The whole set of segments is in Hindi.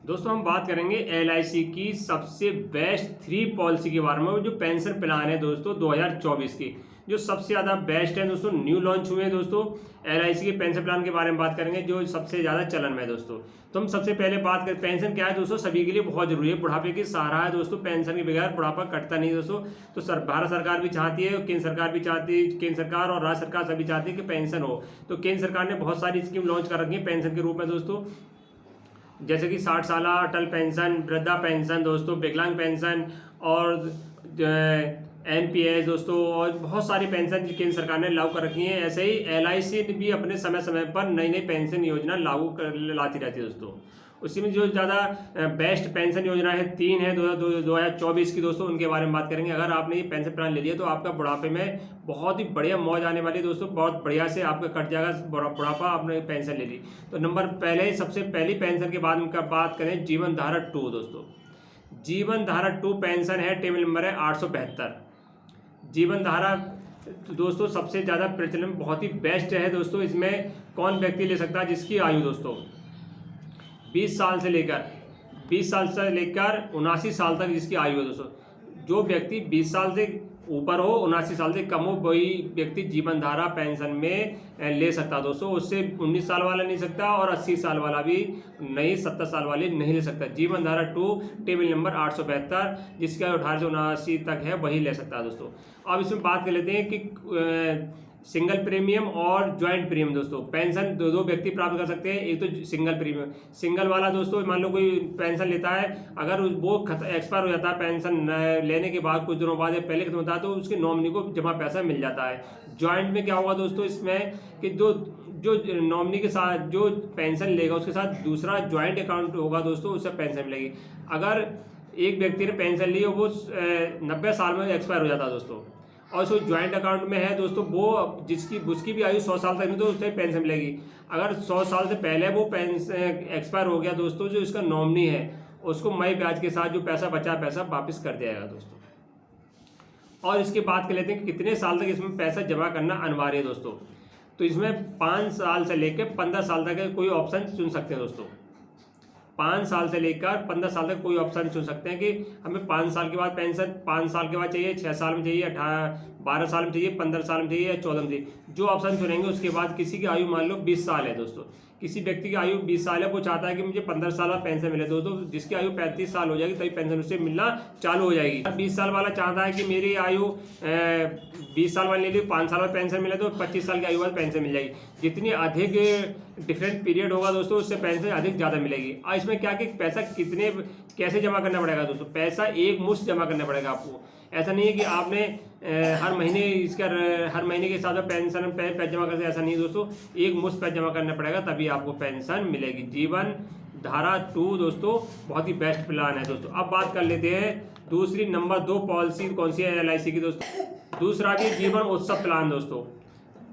दोस्तों हम बात करेंगे एलआईसी की सबसे बेस्ट 3 पॉलिसी के बारे में, जो पेंशन प्लान है दोस्तों 2024 की, जो सबसे ज़्यादा बेस्ट है दोस्तों, न्यू लॉन्च हुए हैं दोस्तों। एलआईसी के पेंशन प्लान के बारे में बात करेंगे जो सबसे ज़्यादा चलन में है दोस्तों। तो हम सबसे पहले बात करें, पेंशन क्या है दोस्तों, सभी के लिए बहुत जरूरी है, बुढ़ापे की सहारा है दोस्तों। पेंशन के बगैर बुढ़ापा कटता नहीं दोस्तों। तो भारत सरकार भी चाहती है, केंद्र सरकार भी चाहती है, केंद्र सरकार और राज्य सरकार सभी चाहती है कि पेंशन हो। तो केंद्र सरकार ने बहुत सारी स्कीम लॉन्च कर रखी है पेंशन के रूप में दोस्तों, जैसे कि 60 साल अटल पेंशन, वृद्धा पेंशन दोस्तों, विकलांग पेंशन और एनपीएस दोस्तों, और बहुत सारी पेंशन केंद्र सरकार ने लागू कर रखी है। ऐसे ही एलआईसी भी अपने समय समय पर नई नई पेंशन योजना लागू कर लाती रहती है दोस्तों। उसी में जो ज़्यादा बेस्ट पेंशन योजना है, 3 है 2024 की दोस्तों, उनके बारे में बात करेंगे। अगर आपने ये पेंशन प्लान ले लिया तो आपका बुढ़ापे में बहुत ही बढ़िया मौज आने वाली है दोस्तों, बहुत बढ़िया से आपका कट जाएगा बुढ़ापा, आपने पेंशन ले ली तो। सबसे पहली पेंशन के बाद उनका बात करें, जीवन धारा 2 दोस्तों। जीवन धारा 2 पेंशन है, टेबल नंबर है 872। जीवन धारा तो दोस्तों सबसे ज़्यादा प्रचलन, बहुत ही बेस्ट है दोस्तों। इसमें कौन व्यक्ति ले सकता है, जिसकी आयु दोस्तों 20 साल से लेकर 79 साल तक जिसकी आयु है दोस्तों। जो व्यक्ति 20 साल से ऊपर हो, 79 साल से कम हो, वही व्यक्ति जीवन धारा पेंशन में ले सकता दोस्तों। उससे 19 साल वाला नहीं सकता और 80 साल वाला भी नहीं, 70 साल वाले नहीं ले सकता। जीवन धारा 2 टेबल नंबर 872, जिसका 18 से 79 तक है, वही ले सकता है दोस्तों। अब इसमें बात कर लेते हैं कि सिंगल प्रीमियम और ज्वाइंट प्रीमियम दोस्तों। पेंशन दो व्यक्ति प्राप्त कर सकते हैं। एक तो सिंगल प्रीमियम, सिंगल वाला दोस्तों, मान लो कोई पेंशन लेता है, अगर वो एक्सपायर हो जाता है पेंशन लेने के बाद, कुछ दिनों बाद या पहले खत्म होता है, तो उसके नॉमिनी को जमा पैसा मिल जाता है। ज्वाइंट में क्या होगा दोस्तों, इसमें कि जो नॉमिनी के साथ जो पेंशन लेगा, उसके साथ दूसरा ज्वाइंट अकाउंट होगा दोस्तों, उससे पेंशन मिलेगी। अगर एक व्यक्ति ने पेंशन ली और वो 90 साल में एक्सपायर हो जाता है दोस्तों, और जो ज्वाइंट अकाउंट में है दोस्तों, वो उसकी भी आयु 100 साल तक नहीं, तो उसे पेंशन मिलेगी। अगर 100 साल से पहले वो पेंशन एक्सपायर हो गया दोस्तों, जो इसका नॉमिनी है उसको मई ब्याज के साथ जो पैसा बचा पैसा वापस कर दिया जाएगा दोस्तों। और इसकी बात कर लेते हैं कि कितने साल तक इसमें पैसा जमा करना अनिवार्य है दोस्तों। तो इसमें 5 साल से लेकर 15 साल तक कोई ऑप्शन चुन सकते हैं दोस्तों। 5 साल से लेकर 15 साल तक कोई ऑप्शन चुन सकते हैं कि हमें 5 साल के बाद पेंशन 5 साल के बाद चाहिए, 6 साल में चाहिए, 12 साल में चाहिए, 15 साल में चाहिए या 14 में चाहिए। जो ऑप्शन चुनेंगे उसके बाद, किसी की आयु मान लो 20 साल है दोस्तों, किसी व्यक्ति की आयु 20 साल है, वो चाहता है कि मुझे 15 साल का पेंशन मिले दोस्तों। जिसकी आयु 35 साल हो जाएगी तभी पेंशन उससे मिलना चालू हो जाएगी। 20 साल वाला चाहता है कि मेरी आयु 20 साल वाले ले ली, 5 साल में पेंशन मिले तो 25 साल की आयु बाद पेंशन मिल जाएगी। जितनी अधिक डिफरेंट पीरियड होगा दोस्तों, उससे पेंशन अधिक ज़्यादा मिलेगी। और इसमें क्या कि पैसा कैसे जमा करना पड़ेगा दोस्तों, पैसा एक मुश्त जमा करना पड़ेगा आपको। ऐसा नहीं है कि आपने हर महीने के हिसाब से पेंशन पैसा जमा करते, ऐसा नहीं दोस्तों। एक मुश्त पैसा जमा करना पड़ेगा तभी आपको पेंशन मिलेगी। जीवन धारा 2 दोस्तों बहुत ही बेस्ट प्लान है दोस्तों। अब बात कर लेते हैं दूसरी नंबर 2 पॉलिसी कौन सी है एलआईसी की दोस्तों। दूसरा भी जीवन उत्सव प्लान दोस्तों।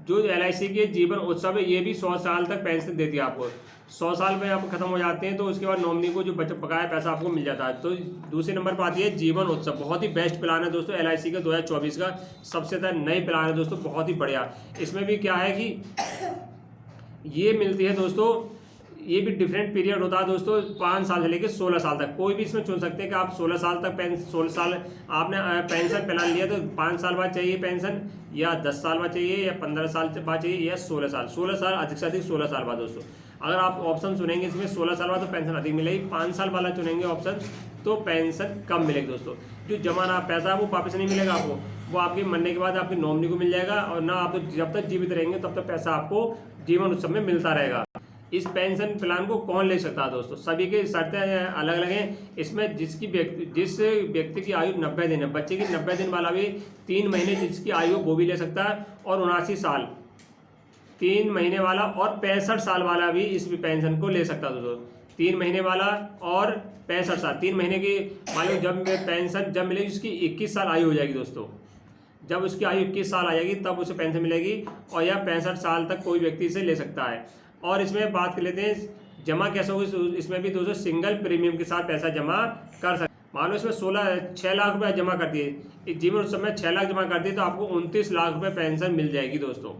जो एलआईसी के जीवन उत्सव है, ये भी 100 साल तक पेंशन देती है आपको। 100 साल में आप खत्म हो जाते हैं तो उसके बाद नॉमिनी को जो बकाया पैसा आपको मिल जाता है। तो दूसरे नंबर पर आती है जीवन उत्सव। बहुत ही बेस्ट प्लान है दोस्तों एलआईसी का, 2024 का सबसे ज़्यादा नई प्लान है दोस्तों, बहुत ही बढ़िया। इसमें भी क्या है कि ये मिलती है दोस्तों, ये भी डिफरेंट पीरियड होता है दोस्तों, 5 साल से लेकर 16 साल तक। कोई भी इसमें चुन सकते हैं कि आप 16 साल तक 16 साल आपने पेंशन प्लान लिया तो 5 साल बाद चाहिए पेंशन, या 10 साल बाद चाहिए, या 15 साल बाद चाहिए, या 16 साल। 16 साल अधिक से अधिक 16 साल बाद दोस्तों। अगर आप ऑप्शन चुनेंगे इसमें 16 साल बाद तो पेंशन अधिक मिलेगी, 5 साल वाला चुनेंगे ऑप्शन तो पेंशन कम मिलेगी दोस्तों। जो जमा पैसा है वो वापस नहीं मिलेगा आपको, वो आपके मरने के बाद आपकी नॉमिनी को मिल जाएगा, और ना आप जब तक जीवित रहेंगे तब तक पैसा आपको जीवन उत्सव में मिलता रहेगा। इस पेंशन प्लान को कौन ले सकता है दोस्तों, सभी की शर्तें अलग अलग हैं। इसमें जिस व्यक्ति की आयु 90 दिन है, बच्चे की 90 दिन वाला भी 3 महीने जिसकी आयु वो भी ले सकता है, और 79 साल 3 महीने वाला और 65 साल वाला भी इस पेंशन को ले सकता है दोस्तों। 3 महीने वाला और 65 साल, 3 महीने की मान लो जब पेंशन जब मिलेगी उसकी 21 साल आयु हो जाएगी दोस्तों। जब उसकी आयु 21 साल आ जाएगी तब उसे पेंशन मिलेगी, और यह 65 साल तक कोई व्यक्ति इसे ले सकता है। और इसमें बात कर लेते हैं जमा कैसे होगी। इसमें भी दोस्तों सिंगल प्रीमियम के साथ पैसा जमा कर सकते। मान लो इसमें 6 लाख रुपये जमा कर दिए, जीवन उत्सव में 6 लाख जमा कर दिए तो आपको 29 लाख रुपये पेंशन मिल जाएगी दोस्तों।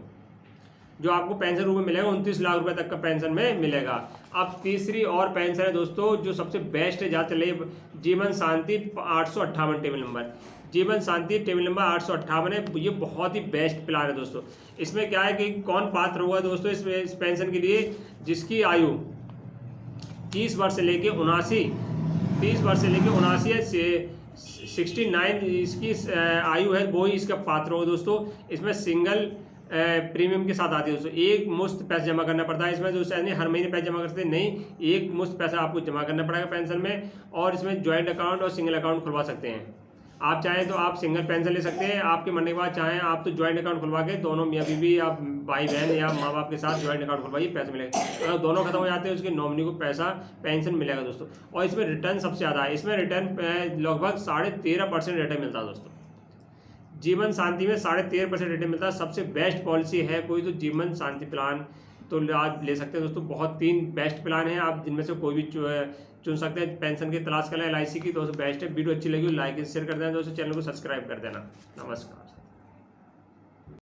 जो आपको पेंशन रूप में मिलेगा 29 लाख रुपए तक का पेंशन में मिलेगा। अब तीसरी और पेंशन है दोस्तों जो सबसे बेस्ट है, जहाँ चले जीवन शांति 858 टेबल नंबर, जीवन शांति टेबल नंबर 858 है। ये बहुत ही बेस्ट प्लान है दोस्तों। इसमें क्या है कि कौन पात्र होगा दोस्तों इस पेंशन के लिए, जिसकी आयु 30 वर्ष से लेके 79 है, 69 इसकी आयु है, वो ही इसका पात्र होगा दोस्तों। इसमें सिंगल प्रीमियम के साथ आती है दोस्तों, एक मुश्त पैसा जमा करना पड़ता है इसमें। दोस्तों यानी हर महीने पैसा जमा करते नहीं, एक मुश्त पैसा आपको जमा करना पड़ेगा पेंशन में। और इसमें ज्वाइंट अकाउंट और सिंगल अकाउंट खुलवा सकते हैं। आप चाहें तो आप सिंगल पेंशन ले सकते हैं, आपके मरने के बाद चाहें आप तो ज्वाइंट अकाउंट खुलवा के दोनों मियाँ बीवी या भाई बहन या माँ बाप के साथ ज्वाइंट अकाउंट खुलवाइए, पैसे मिलेगा। अगर दोनों खत्म हो जाते हैं उसके नॉमिनी को पैसा पेंशन मिलेगा दोस्तों। और इसमें रिटर्न सबसे ज़्यादा है, इसमें रिटर्न लगभग 13.5% रिटर्न मिलता है दोस्तों। जीवन शांति में 13.5% रिटर्न मिलता है। सबसे बेस्ट पॉलिसी है कोई तो जीवन शांति प्लान, तो आज ले सकते हैं दोस्तों। बहुत 3 बेस्ट प्लान हैं, आप जिनमें से कोई भी चुन सकते हैं। पेंशन की तलाश करें LIC की, दोस्तों बेस्ट है। वीडियो अच्छी लगी लाइक शेयर कर देना दोस्तों, चैनल को सब्सक्राइब कर देना। नमस्कार।